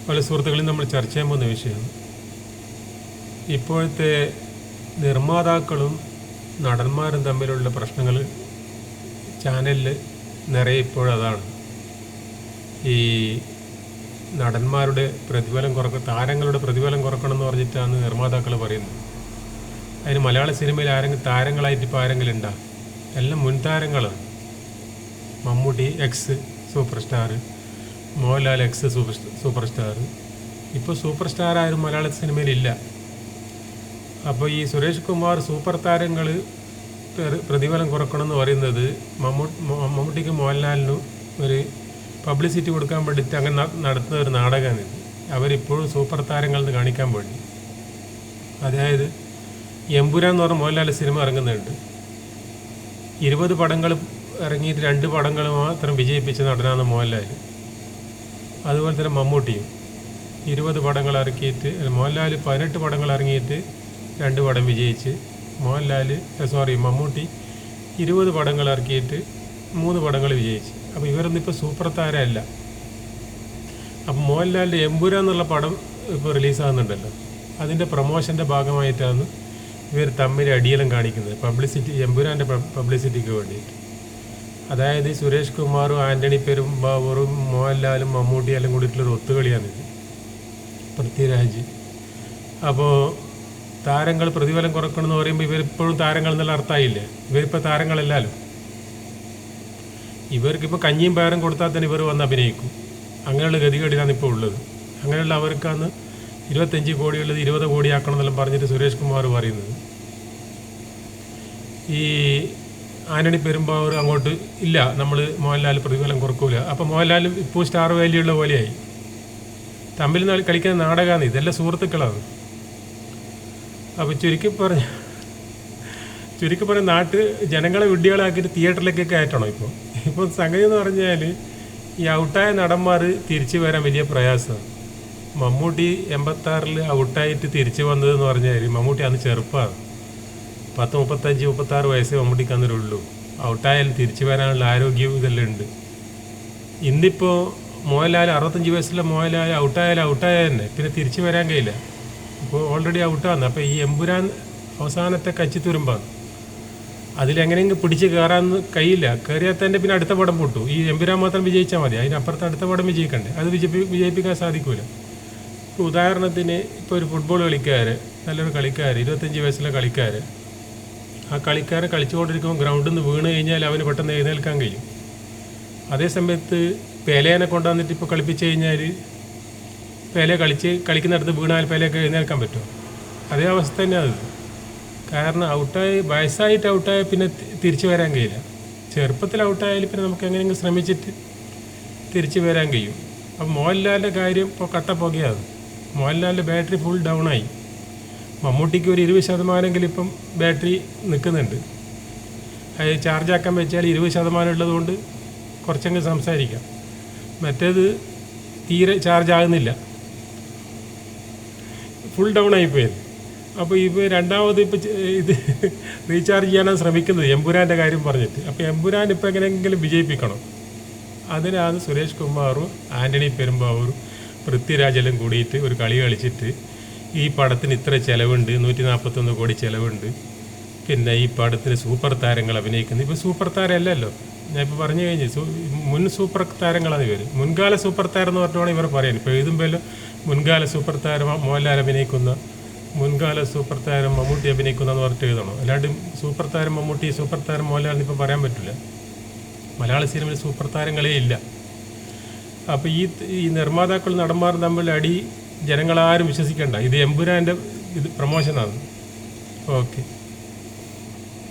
പല സുഹൃത്തുക്കളും നമ്മൾ ചർച്ച ചെയ്യാൻ പോകുന്ന വിഷയമാണ്. ഇപ്പോഴത്തെ നിർമ്മാതാക്കളും നടന്മാരും തമ്മിലുള്ള പ്രശ്നങ്ങൾ ചാനലിൽ നിറയെ ഇപ്പോഴതാണ്. ഈ നടന്മാരുടെ പ്രതിഫലം താരങ്ങളുടെ പ്രതിഫലം കുറക്കണം എന്ന് പറഞ്ഞിട്ടാണ് നിർമ്മാതാക്കൾ പറയുന്നത്. അതിന് മലയാള സിനിമയിൽ ആരെങ്കിലും താരങ്ങളായിട്ട് ഇപ്പോൾ ആരെങ്കിലും ഉണ്ടോ? എല്ലാം മുൻതാരങ്ങളാണ്. Mammootty ex super star, Mohanlal ex super star. ഇപ്പോൾ സൂപ്പർ സ്റ്റാർ ആരും മലയാള സിനിമയിലില്ല. അപ്പോൾ ഈ സുരേഷ് കുമാർ സൂപ്പർ താരങ്ങൾ പ്രതിഫലം കുറക്കണമെന്ന് പറയുന്നത് മമ്മൂട്ടിക്കും മോഹൻലാലിനും ഒരു പബ്ലിസിറ്റി കൊടുക്കാൻ വേണ്ടിയിട്ട് അങ്ങനെ നടത്തുന്ന ഒരു നാടകമാണ്. അവരിപ്പോഴും സൂപ്പർ താരങ്ങളെന്ന് കാണിക്കാൻ വേണ്ടി. അതായത് എമ്പുരാൻ എന്ന് പറഞ്ഞ മോഹൻലാൽ സിനിമ ഇറങ്ങുന്നുണ്ട്. 20 പടങ്ങൾ ഇറങ്ങിയിട്ട് 2 പടങ്ങൾ മാത്രം വിജയിപ്പിച്ച നടനാണ് മോഹൻലാൽ. അതുപോലെ തന്നെ മമ്മൂട്ടിയും 20 പടങ്ങൾ ഇറക്കിയിട്ട്, മോഹൻലാൽ 18 പടങ്ങൾ ഇറങ്ങിയിട്ട് 2 പടം വിജയിച്ച്, മമ്മൂട്ടി 20 പടങ്ങൾ ഇറക്കിയിട്ട് 3 പടങ്ങൾ വിജയിച്ച്. അപ്പോൾ ഇവരൊന്നും ഇപ്പോൾ സൂപ്പർ താരമല്ല. അപ്പോൾ മോഹൻലാലിൻ്റെ എമ്പുരാൻ എന്നുള്ള പടം ഇപ്പോൾ റിലീസാകുന്നുണ്ടല്ലോ, അതിൻ്റെ പ്രൊമോഷൻ്റെ ഭാഗമായിട്ടാണ് ഇവർ തമ്മിൽ അടിയെല്ലാം കാണിക്കുന്നത്, പബ്ലിസിറ്റി, എമ്പുരാൻ്റെ പബ്ലിസിറ്റിക്ക് വേണ്ടിയിട്ട്. അതായത് സുരേഷ് കുമാറും ആൻ്റണി പെരുമ്പാവൂറും മോഹൻലാലും മമ്മൂട്ടിയെല്ലാം കൂടിയിട്ടുള്ളൊരു ഒത്തുകളിയാണിത്, പൃഥ്വിരാജ്. അപ്പോൾ താരങ്ങൾ പ്രതിഫലം കുറക്കണമെന്ന് പറയുമ്പോൾ ഇവരിപ്പോഴും താരങ്ങൾ എന്നുള്ള അർത്ഥമായില്ലേ? ഇവരിപ്പോൾ താരങ്ങളല്ലല്ലോ. ഇവർക്കിപ്പോൾ കഞ്ഞിയും പയറും കൊടുത്താൽ തന്നെ ഇവർ വന്ന് അഭിനയിക്കും. അങ്ങനെയുള്ള ഗതികേടിലാണ് ഇപ്പോൾ ഉള്ളത്. അങ്ങനെയുള്ള അവർക്കാണ് 25 കോടിയുള്ളത് 20 കോടിയാക്കണം എന്നെല്ലാം പറഞ്ഞിട്ട് സുരേഷ് കുമാർ പറയുന്നത്. ഈ ആന്റണി പെരുമ്പാവൂർ അങ്ങോട്ട് ഇല്ല, നമ്മൾ മോഹൻലാൽ പ്രതിഫലം കുറക്കൂല. അപ്പോൾ മോഹൻലാൽ ഇപ്പോൾ സ്റ്റാർ വാല്യൂ ഉള്ള പോലെയായി. തമ്മിൽ കളിക്കുന്ന നാടകമാണ്, ഇതെല്ലാം സുഹൃത്തുക്കളാണ്. അപ്പോൾ ചുരുക്കി പറഞ്ഞ ജനങ്ങളെ വിഡ്ഢികളാക്കിയിട്ട് തിയേറ്ററിലേക്കൊക്കെ കയറ്റണം. ഇപ്പോൾ സംഗതി എന്ന് പറഞ്ഞാൽ ഈ ഔട്ടായ നടന്മാർ തിരിച്ചു വരാൻ വലിയ പ്രയാസമാണ്. മമ്മൂട്ടി 86 ഔട്ടായിട്ട് തിരിച്ചു വന്നതെന്ന് പറഞ്ഞാൽ മമ്മൂട്ടി അന്ന് ചെറുപ്പമാണ്, 35-36 വയസ്സേ മമ്മൂട്ടിക്ക് അന്നേരമുള്ളൂ. ഔട്ടായാലും തിരിച്ചു വരാനുള്ള ആരോഗ്യവും ഇതെല്ലാം ഉണ്ട്. ഇന്നിപ്പോൾ മോഹൻലാൽ 65 വയസ്സിലെ മോഹൻലാൽ ഔട്ടായ തന്നെ പിന്നെ തിരിച്ചു വരാൻ കഴിയില്ല. ഇപ്പോൾ ഓൾറെഡി ഔട്ടാണ്. അപ്പോൾ ഈ എമ്പുരാൻ അവസാനത്തെ കച്ചിത്തുരുമ്പാണ്. അതിലെങ്ങനെയെങ്കിലും പിടിച്ച് കയറാൻ കഴിയില്ല. കയറിയാൽ തന്നെ പിന്നെ അടുത്ത പടം പൊട്ടു. ഈ എമ്പുരാൻ മാത്രം വിജയിച്ചാൽ മതി, അതിനപ്പുറത്ത് അടുത്ത പടം വിജയിക്കണ്ടേ? അത് വിജയിപ്പിക്കാൻ സാധിക്കില്ല. ഇപ്പോൾ ഉദാഹരണത്തിന് ഇപ്പോൾ ഒരു ഫുട്ബോൾ കളിക്കാരൻ, നല്ലൊരു കളിക്കാരൻ, 25 വയസ്സിലെ കളിക്കാരൻ, ആ കളിക്കാരൻ കളിച്ചുകൊണ്ടിരിക്കുമ്പോൾ ഗ്രൗണ്ടിൽ നിന്ന് വീണ് കഴിഞ്ഞാൽ അവന് പെട്ടെന്ന് എഴുന്നേൽക്കാൻ കഴിയും. അതേസമയത്ത് പേലേനെ കൊണ്ടുവന്നിട്ട് ഇപ്പോൾ കളിപ്പിച്ച് കഴിഞ്ഞാൽ പേലെ കളിക്കുന്നിടത്ത് വീണാൽ പേലെയൊക്കെ എഴുന്നേൽക്കാൻ പറ്റുമോ? അതേ അവസ്ഥ തന്നെയാണ് അത്. കാരണം വയസ്സായിട്ട് ഔട്ടായ പിന്നെ തിരിച്ചു വരാൻ കഴിയില്ല. ചെറുപ്പത്തിൽ ഔട്ടായാലും പിന്നെ നമുക്ക് എങ്ങനെയെങ്കിലും ശ്രമിച്ചിട്ട് തിരിച്ചു വരാൻ കഴിയും. അപ്പോൾ മോഹൻലാലിൻ്റെ കാര്യം ഇപ്പോൾ കട്ടപ്പുകയാണ്. മോഹൻലാലിൻ്റെ ബാറ്ററി ഫുൾ ഡൗണായി. മമ്മൂട്ടിക്ക് ഒരു 20% ഇപ്പം ബാറ്ററി നിൽക്കുന്നുണ്ട്. അത് ചാർജാക്കാൻ വെച്ചാൽ 20% ഉള്ളതുകൊണ്ട് കുറച്ചെങ്കിലും സംസാരിക്കാം. മറ്റേത് തീരെ ചാർജ് ആകുന്നില്ല, ഫുൾ ഡൗൺ ആയിപ്പോയത്. അപ്പോൾ ഇപ്പോൾ രണ്ടാമത് ഇത് റീചാർജ് ചെയ്യാനാണ് ശ്രമിക്കുന്നത്, എമ്പുരാൻ്റെ കാര്യം പറഞ്ഞിട്ട്. അപ്പോൾ എമ്പുരാൻ ഇപ്പോൾ എങ്ങനെയെങ്കിലും വിജയിപ്പിക്കണം. അതിനാണ് സുരേഷ് കുമാറും ആൻ്റണി പെരുമ്പാവൂരും പൃഥ്വിരാജെല്ലാം കൂടിയിട്ട് ഒരു കളി കളിച്ചിട്ട് ഈ പടത്തിന് ഇത്ര ചിലവുണ്ട്, 141 കോടി ചിലവുണ്ട്, പിന്നെ ഈ പടത്തിന് സൂപ്പർ താരങ്ങൾ അഭിനയിക്കുന്നത്. ഇപ്പോൾ സൂപ്പർ താരമല്ലല്ലോ, ഞാൻ ഇപ്പോൾ പറഞ്ഞു കഴിഞ്ഞു, മുൻ സൂപ്പർ താരങ്ങളാണ് ഇവർ. മുൻകാല സൂപ്പർ താരം എന്ന് പറഞ്ഞുകൊണ്ട് ഇവർ പറയാൻ. ഇപ്പോൾ എഴുതുമ്പോഴല്ലോ മുൻകാല സൂപ്പർ താരം മോഹൻലാൽ അഭിനയിക്കുന്ന, മുൻകാല സൂപ്പർ താരം മമ്മൂട്ടി അഭിനയിക്കുന്നതെന്ന് പറഞ്ഞിട്ട് എഴുതണം. അല്ലാണ്ട് സൂപ്പർ താരം മമ്മൂട്ടി, സൂപ്പർ താരം മോഹൻലാൽ എന്നിപ്പോൾ പറയാൻ പറ്റില്ല. മലയാള സിനിമയിൽ സൂപ്പർ താരങ്ങളേ ഇല്ല. അപ്പോൾ ഈ നിർമ്മാതാക്കൾ നടന്മാർ തമ്മിൽ അടി ജനങ്ങളാരും വിശ്വസിക്കേണ്ട. ഇത് എമ്പുരാൻ്റെ പ്രൊമോഷനാണ്. ഓക്കെ.